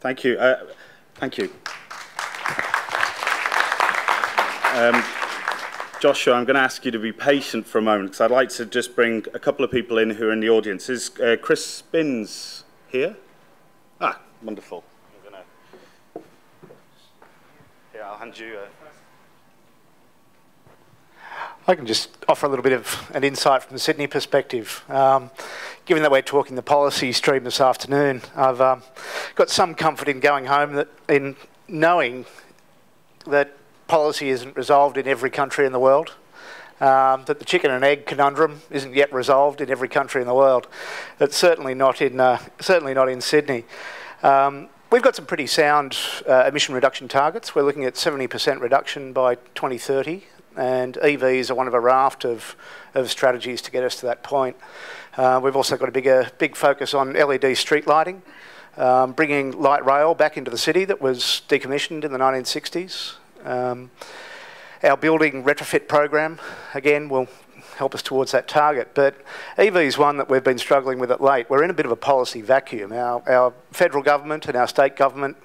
Thank you. Thank you. Joshua, I'm going to ask you to be patient for a moment because I'd like to just bring a couple of people in who are in the audience. Is Chris Spins here? Ah, wonderful. I'm going to... Yeah, I'll hand you... I can just offer a little bit of an insight from the Sydney perspective. Given that we're talking the policy stream this afternoon, I've got some comfort in going home in knowing that policy isn't resolved in every country in the world, that the chicken and egg conundrum isn't yet resolved in every country in the world. It's certainly not in Sydney. We've got some pretty sound emission reduction targets. We're looking at 70% reduction by 2030. And EVs are one of a raft of strategies to get us to that point. We've also got a big focus on LED street lighting, bringing light rail back into the city that was decommissioned in the 1960s. Our building retrofit program, again, will help us towards that target. But EV is one that we've been struggling with at late. We're in a bit of a policy vacuum. Our federal government and our state government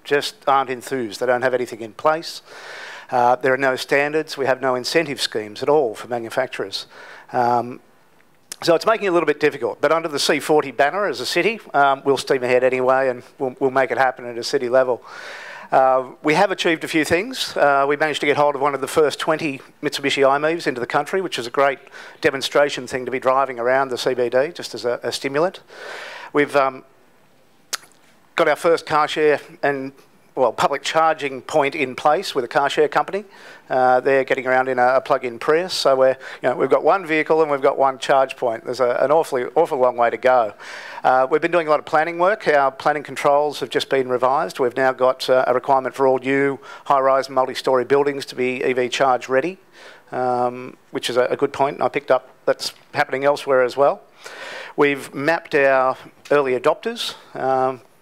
just aren't enthused. They don't have anything in place. There are no standards. We have no incentive schemes at all for manufacturers. So it's making it a little bit difficult. But under the C40 banner as a city, we'll steam ahead anyway and we'll make it happen at a city level. We have achieved a few things. We managed to get hold of one of the first 20 Mitsubishi iMEVs into the country, which is a great demonstration thing to be driving around the CBD, just as a stimulant. We've got our first car share and public charging point in place with a car share company. They're getting around in a plug-in Prius, so we've got one vehicle and we've got one charge point. There's an awful long way to go. We've been doing a lot of planning work. Our planning controls have just been revised. We've now got a requirement for all new high-rise multi-storey buildings to be EV charge ready, which is a good point, and I picked up that's happening elsewhere as well. We've mapped our early adopters.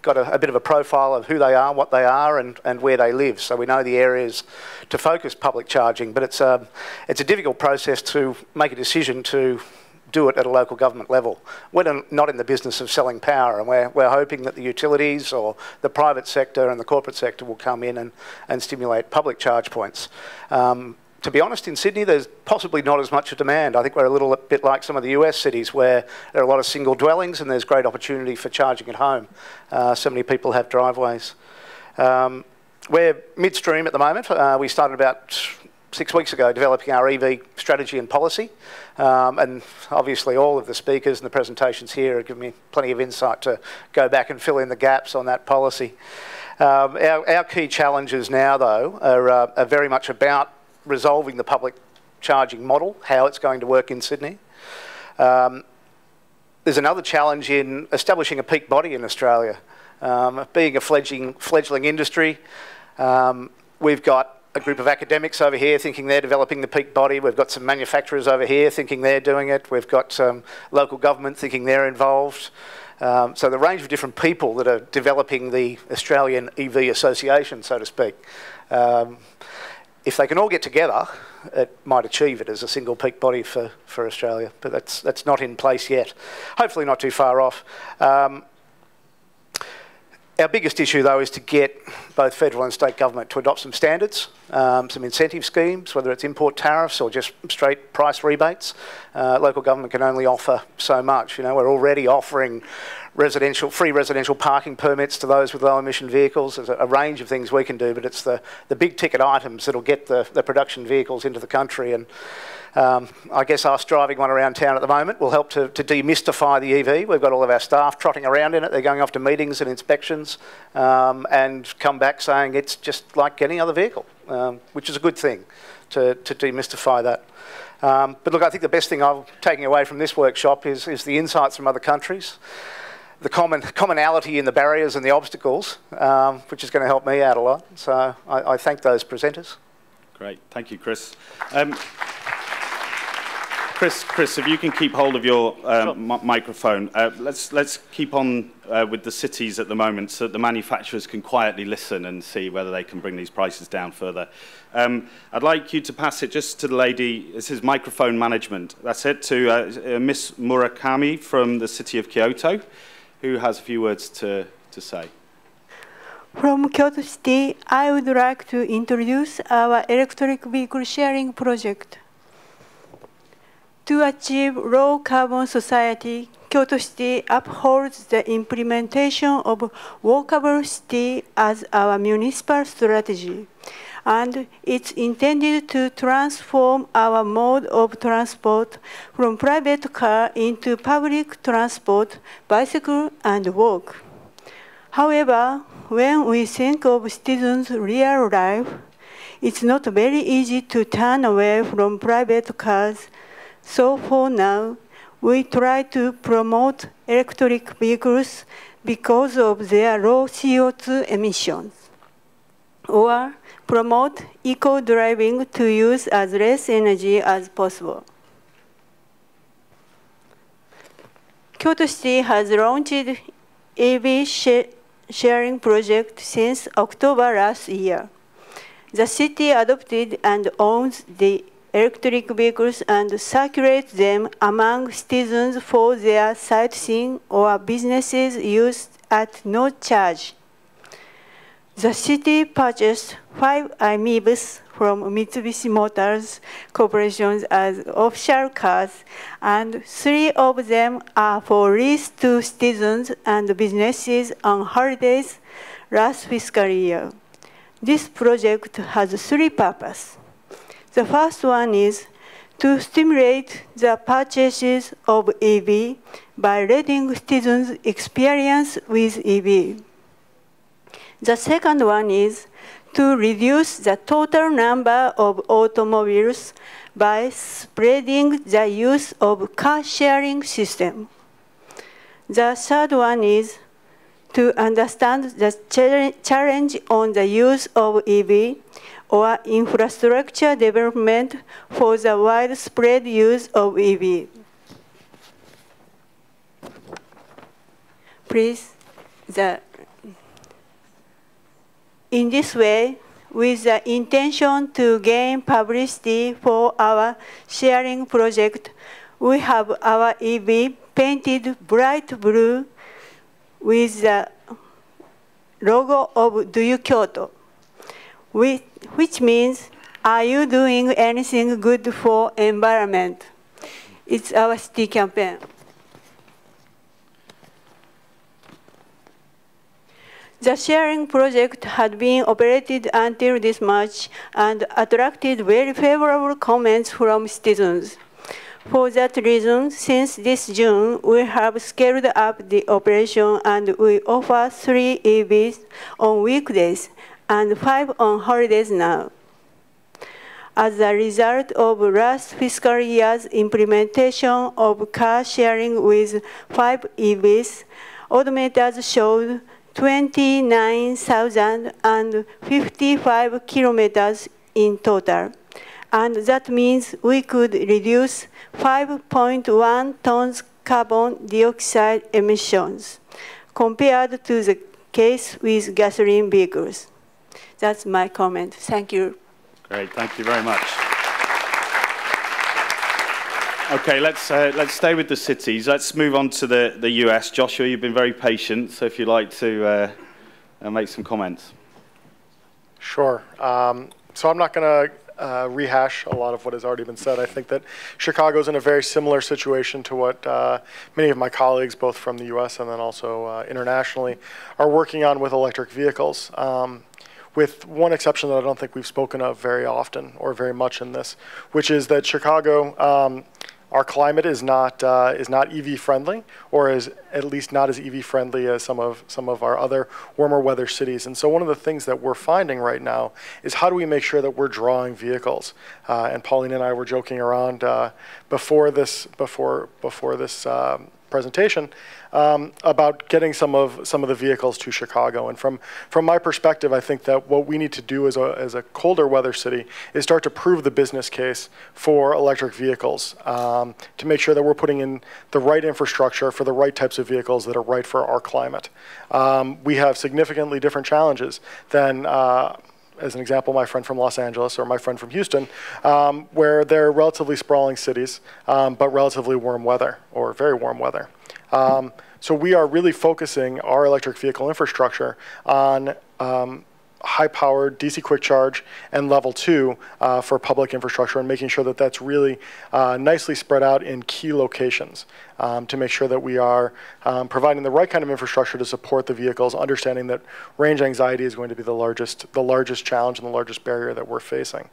Got a bit of a profile of who they are, what they are, and where they live. So we know the areas to focus public charging, but it's a difficult process to make a decision to do it at a local government level. We're not in the business of selling power, and we're hoping that the utilities or the private sector and the corporate sector will come in and stimulate public charge points. To be honest, in Sydney, there's possibly not as much demand. I think we're a little bit like some of the US cities where there are a lot of single dwellings and there's great opportunity for charging at home. So many people have driveways. We're midstream at the moment. We started about 6 weeks ago developing our EV strategy and policy. And obviously all of the speakers and the presentations here have given me plenty of insight to go back and fill in the gaps on that policy. Our key challenges now, though, are very much about resolving the public charging model, how it's going to work in Sydney. There's another challenge in establishing a peak body in Australia. Being a fledgling industry, we've got a group of academics over here thinking they're developing the peak body. We've got some manufacturers over here thinking they're doing it. We've got some local government thinking they're involved. So the range of different people that are developing the Australian EV Association, so to speak. If they can all get together, it might achieve it as a single peak body for Australia, but that's not in place yet. Hopefully not too far off. Our biggest issue, though, is to get both federal and state government to adopt some standards, some incentive schemes, whether it's import tariffs or just straight price rebates. Local government can only offer so much. We're already offering free residential parking permits to those with low emission vehicles. There's a range of things we can do, but it's the big ticket items that'll get the production vehicles into the country. And I guess us driving one around town at the moment will help to demystify the EV. We've got all of our staff trotting around in it. They're going off to meetings and inspections and come back saying it's just like any other vehicle, which is a good thing to demystify that. But look, I think the best thing I'm taking away from this workshop is the insights from other countries, the commonality in the barriers and the obstacles, which is going to help me out a lot. So I thank those presenters. Great, thank you, Chris. Chris, if you can keep hold of your microphone. Let's keep on with the cities at the moment so that the manufacturers can quietly listen and see whether they can bring these prices down further. I'd like you to pass it just to the lady. This is microphone management. That's it, to Miss Murakami from the city of Kyoto, who has a few words to say. From Kyoto City, I would like to introduce our electric vehicle sharing project. To achieve low-carbon society, Kyoto City upholds the implementation of walkable city as our municipal strategy, and it's intended to transform our mode of transport from private car into public transport, bicycle, and walk. However, when we think of citizens' real life, it's not very easy to turn away from private cars. So for now, we try to promote electric vehicles because of their low CO2 emissions, or promote eco-driving to use as less energy as possible. Kyoto City has launched EV sharing project since October last year. The city adopted and owns the electric vehicles and circulates them among citizens for their sightseeing or businesses use at no charge. The city purchased 5 iMeebus from Mitsubishi Motors Corporation as official cars, and 3 of them are for lease to citizens and businesses on holidays last fiscal year. This project has 3 purposes. The first one is to stimulate the purchases of EV by letting citizens experience with EV. The second one is to reduce the total number of automobiles by spreading the use of car-sharing system. The third one is to understand the challenge on the use of EV or infrastructure development for the widespread use of EV. Please, in this way, with the intention to gain publicity for our sharing project, we have our EV painted bright blue with the logo of Do You Kyoto, which means, are you doing anything good for environment? It's our city campaign. The sharing project had been operated until this March and attracted very favorable comments from citizens. For that reason, since this June, we have scaled up the operation and we offer 3 EVs on weekdays and 5 on holidays now. As a result of last fiscal year's implementation of car sharing with 5 EVs, odometers showed 29,055 kilometers in total. And that means we could reduce 5.1 tons carbon dioxide emissions compared to the case with gasoline vehicles. That's my comment. Thank you. Great, thank you very much. Okay, let's stay with the cities. Let's move on to the US. Joshua, you've been very patient, so if you'd like to make some comments. Sure. So I'm not going to rehash a lot of what has already been said. I think that Chicago's in a very similar situation to what many of my colleagues, both from the US and then also internationally, are working on with electric vehicles. With one exception that I don't think we've spoken of very often or very much in this, which is that Chicago, our climate is not EV friendly, or is at least not as EV friendly as some of our other warmer weather cities. And so one of the things that we're finding right now is how do we make sure that we're drawing vehicles? And Pauline and I were joking around before this presentation about getting some of the vehicles to Chicago. And from my perspective, I think that what we need to do as a colder weather city is start to prove the business case for electric vehicles to make sure that we're putting in the right infrastructure for the right types of vehicles that are right for our climate. We have significantly different challenges than as an example, my friend from Los Angeles or my friend from Houston, where they're relatively sprawling cities, but relatively warm weather or very warm weather. So we are really focusing our electric vehicle infrastructure on high-powered DC quick charge and level 2 for public infrastructure, and making sure that that's really nicely spread out in key locations to make sure that we are providing the right kind of infrastructure to support the vehicles, understanding that range anxiety is going to be the largest challenge and the largest barrier that we're facing.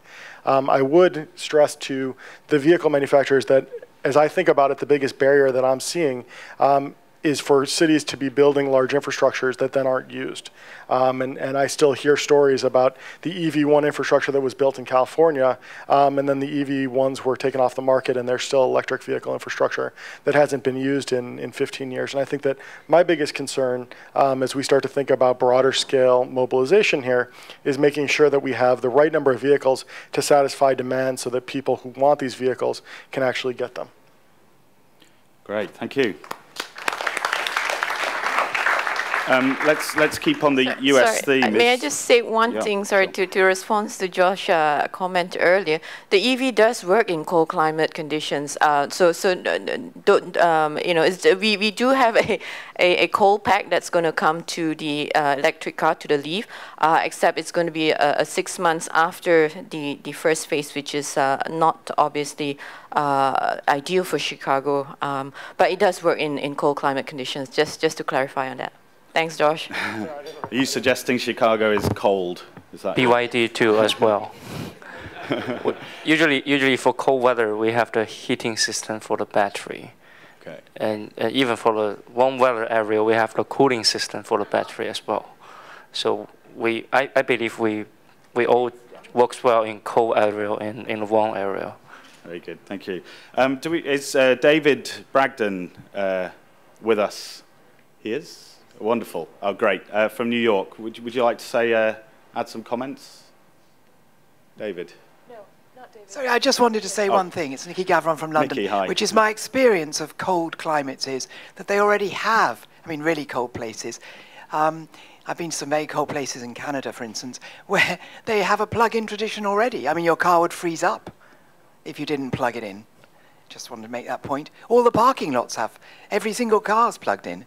I would stress to the vehicle manufacturers that, as I think about it, the biggest barrier that I'm seeing is for cities to be building large infrastructures that then aren't used. And I still hear stories about the EV1 infrastructure that was built in California, and then the EV1s were taken off the market, and there's still electric vehicle infrastructure that hasn't been used in 15 years. And I think that my biggest concern as we start to think about broader scale mobilization here is making sure that we have the right number of vehicles to satisfy demand so that people who want these vehicles can actually get them. Great, thank you. Let's keep on the US theme. May I just say one thing, sorry, to respond to Josh's comment earlier. The EV does work in cold climate conditions. We do have a cold pack that's going to come to the electric car, to the Leaf, except it's going to be 6 months after the first phase, which is not obviously ideal for Chicago, but it does work in cold climate conditions, just to clarify on that. Thanks, Josh. Are you suggesting Chicago is cold? Is that BYD too as well. usually for cold weather, we have the heating system for the battery. Okay. And even for the warm weather area, we have the cooling system for the battery as well. So I believe we all works well in cold area and in warm area. Very good, thank you. Is David Bragdon with us? He is? Wonderful. Oh, great. From New York. Would you like to say, add some comments? David? No, not David. Sorry, I just wanted to say one thing. It's Nikki Gavron from London. Nikki, hi. Which is my experience of cold climates is that they already have, really cold places. I've been to some very cold places in Canada, for instance, where they have a plug-in tradition already. Your car would freeze up if you didn't plug it in. Just wanted to make that point. All the parking lots have. Every single car's plugged in.